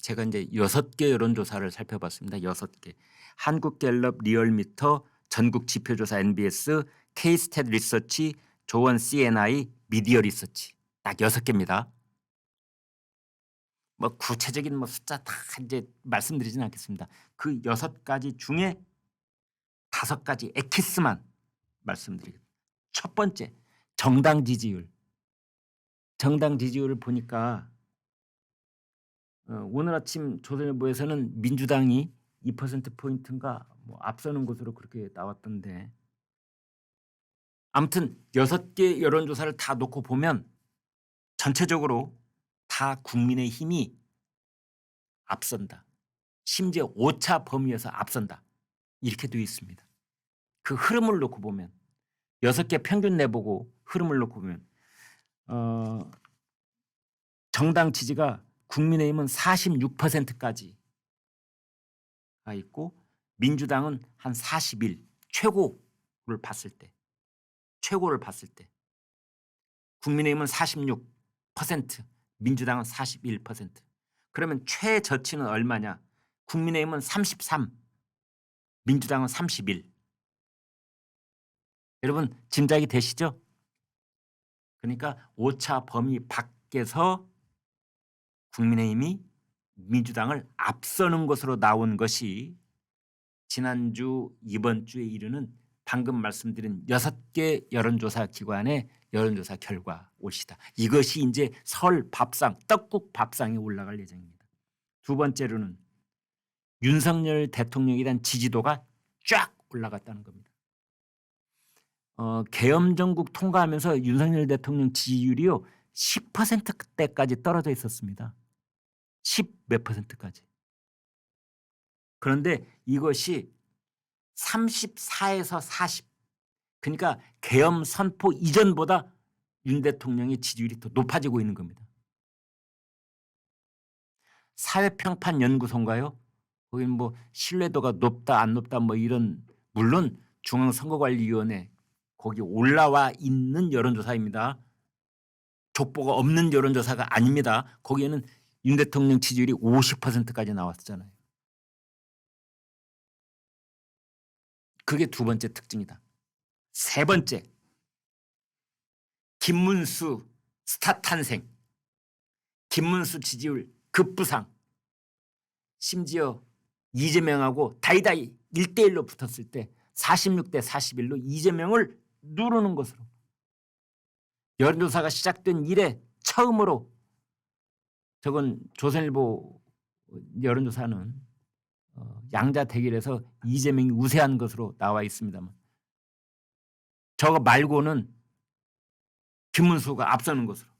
제가 이제 6개 여론조사를 살펴봤습니다. 6개. 한국갤럽, 리얼미터, 전국 지표조사 NBS, K스탯 리서치, 조원 CNI, 미디어 리서치. 딱 6개입니다. 뭐 구체적인 뭐 숫자 다 이제 말씀드리지는 않겠습니다. 그 6가지 중에 5가지 엑기스만 말씀드리겠습니다. 첫 번째, 정당 지지율. 정당 지지율을 보니까 오늘 아침 조선일보에서는 민주당이 2%포인트인가 뭐 앞서는 것으로 그렇게 나왔던데, 아무튼 6개 여론조사를 다 놓고 보면 전체적으로 다 국민의힘이 앞선다. 심지어 오차 범위에서 앞선다. 이렇게 되어 있습니다. 그 흐름을 놓고 보면 6개 평균 내보고 흐름을 놓고 보면 정당 지지가 국민의힘은 46%까지 가 있고 민주당은 한 41, 최고를 봤을 때 국민의힘은 46%, 민주당은 41%. 그러면 최저치는 얼마냐? 국민의힘은 33, 민주당은 31. 여러분 짐작이 되시죠? 그러니까 오차 범위 밖에서 국민의힘이 민주당을 앞서는 것으로 나온 것이 지난주 이번 주에 이르는 방금 말씀드린 6개 여론조사 기관의 여론조사 결과 올시다. 이것이 이제 설 밥상, 떡국 밥상에 올라갈 예정입니다. 두 번째로는 윤석열 대통령에 대한 지지도가 쫙 올라갔다는 겁니다. 계엄정국 통과하면서 윤석열 대통령 지지율이요 10%대까지 떨어져 있었습니다. 10 몇 %까지. 그런데 이것이 34에서 40, 그러니까 계엄 선포 이전보다 윤 대통령의 지지율이 더 높아지고 있는 겁니다. 사회평판연구소인가요? 거기 뭐 신뢰도가 높다 안 높다 뭐 이런, 물론 중앙선거관리위원회 거기 올라와 있는 여론조사입니다. 족보가 없는 여론조사가 아닙니다. 거기에는 윤 대통령 지지율이 50%까지 나왔잖아요. 그게 두 번째 특징이다. 세 번째, 김문수 스타 탄생. 김문수 지지율 급부상. 심지어 이재명하고 다이다이 1대1로 붙었을 때 46대 41로 이재명을 누르는 것으로, 여론조사가 시작된 이래 처음으로, 저건 조선일보 여론조사는 양자 대결에서 이재명이 우세한 것으로 나와 있습니다만 저거 말고는 김문수가 앞서는 것으로.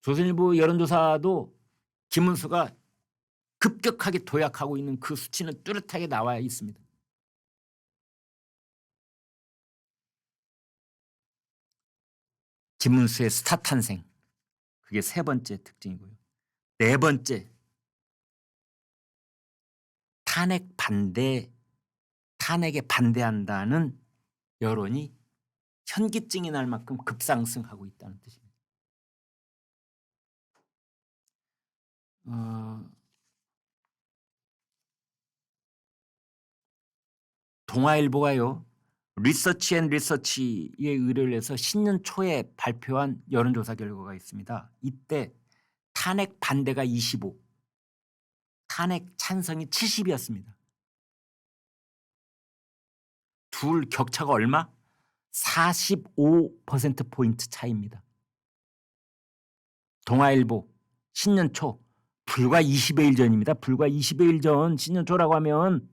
조선일보 여론조사도 김문수가 급격하게 도약하고 있는 그 수치는 뚜렷하게 나와 있습니다. 김문수의 스타 탄생, 그게 세 번째 특징이고요. 네 번째, 탄핵에 반대한다는 여론이 현기증이 날 만큼 급상승하고 있다는 뜻입니다. 동아일보가요 리서치에 의뢰를 해서 신년 초에 발표한 여론조사 결과가 있습니다. 이때 탄핵 반대가 25, 탄핵 찬성이 70이었습니다. 둘 격차가 얼마? 45%포인트 차이입니다. 동아일보 신년 초, 불과 20여일 전입니다. 불과 20여일 전 신년 초라고 하면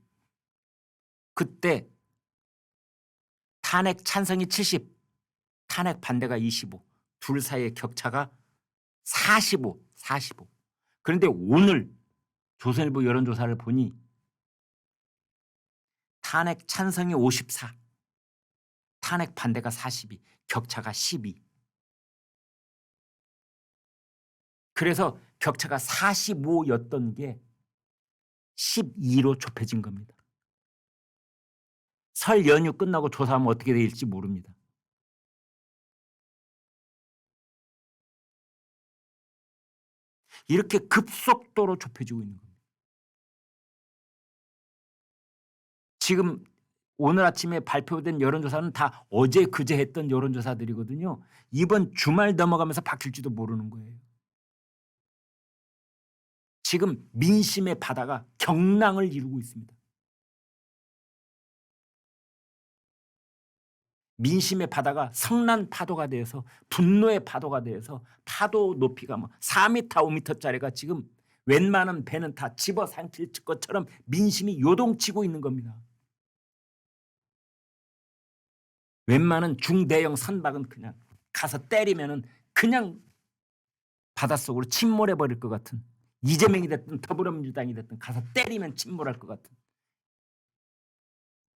그때 탄핵 찬성이 70, 탄핵 반대가 25, 둘 사이의 격차가 45. 그런데 오늘 조선일보 여론조사를 보니 탄핵 찬성이 54, 탄핵 반대가 42, 격차가 12. 그래서 격차가 45였던 게 12로 좁혀진 겁니다. 설 연휴 끝나고 조사하면 어떻게 될지 모릅니다. 이렇게 급속도로 좁혀지고 있는 겁니다. 지금 오늘 아침에 발표된 여론조사는 다 어제 그제 했던 여론조사들이거든요. 이번 주말 넘어가면서 바뀔지도 모르는 거예요. 지금 민심의 바다가 경랑을 이루고 있습니다. 민심의 바다가 성난 파도가 되어서 분노의 파도가 되어서 파도 높이가 뭐 4m, 5m짜리가 지금 웬만한 배는 다 집어삼킬 것처럼 민심이 요동치고 있는 겁니다. 웬만한 중대형 선박은 그냥 가서 때리면은 그냥 바닷속으로 침몰해 버릴 것 같은, 이재명이 됐든 더불어민주당이 됐든 가서 때리면 침몰할 것 같은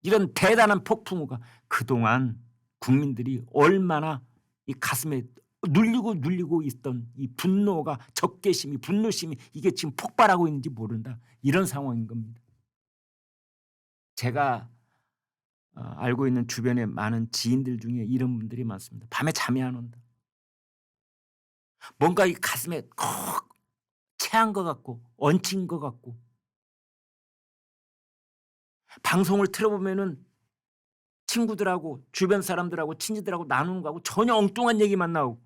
이런 대단한 폭풍우가 그동안 국민들이 얼마나 이 가슴에 눌리고 있던 이 분노가, 적개심이, 분노심이 이게 지금 폭발하고 있는지 모른다, 이런 상황인 겁니다. 제가 알고 있는 주변에 많은 지인들 중에 이런 분들이 많습니다. 밤에 잠이 안 온다. 뭔가 이 가슴에 콕 채한 것 같고 얹힌 것 같고, 방송을 틀어보면은 친구들하고 주변 사람들하고 친지들하고 나누는 거하고 전혀 엉뚱한 얘기만 나오고,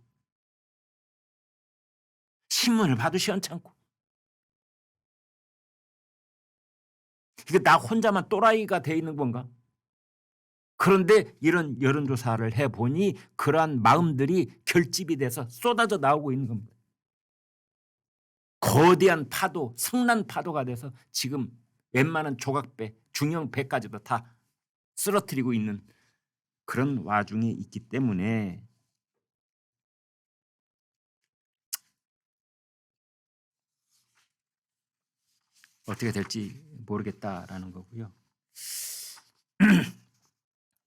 신문을 봐도 시원찮고, 이게 나 혼자만 또라이가 돼 있는 건가? 그런데 이런 여론조사를 해보니 그러한 마음들이 결집이 돼서 쏟아져 나오고 있는 겁니다. 거대한 파도, 성난 파도가 돼서 지금 웬만한 조각배, 중형 배까지도 다 쓰러뜨리고 있는 그런 와중에 있기 때문에 어떻게 될지 모르겠다라는 거고요.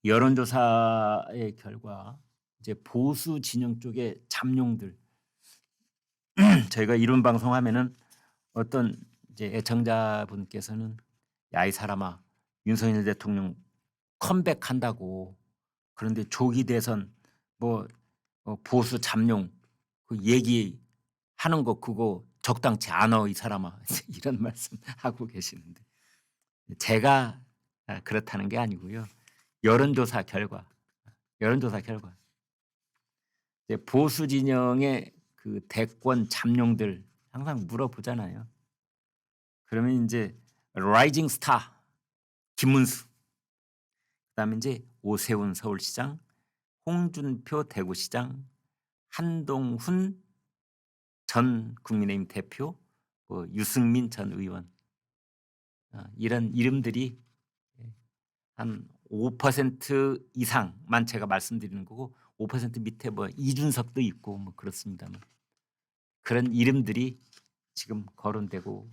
여론조사의 결과 이제 보수 진영 쪽의 잠룡들, 저희가 이런 방송하면은 어떤 이제 애청자분께서는 야 이 사람아, 윤석열 대통령 컴백한다고, 그런데 조기 대선 뭐 보수 잠룡 그 얘기하는 거 그거 적당치 않어 이 사람아 이런 말씀하고 계시는데, 제가 그렇다는 게 아니고요. 여론조사 결과 이제 보수 진영의 그 대권 잠룡들 항상 물어보잖아요. 그러면 인제 라이징 스타 김문수, 그다음에 인제 오세훈 서울시장, 홍준표 대구시장, 한동훈 전 국민의힘 대표, 유승민 전 의원, 이런 이름들이 한 5% 이상만 제가 말씀드리는 거고, 5% 밑에 뭐 이준석도 있고 뭐 그렇습니다만 그런 이름들이 지금 거론되고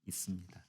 있습니다.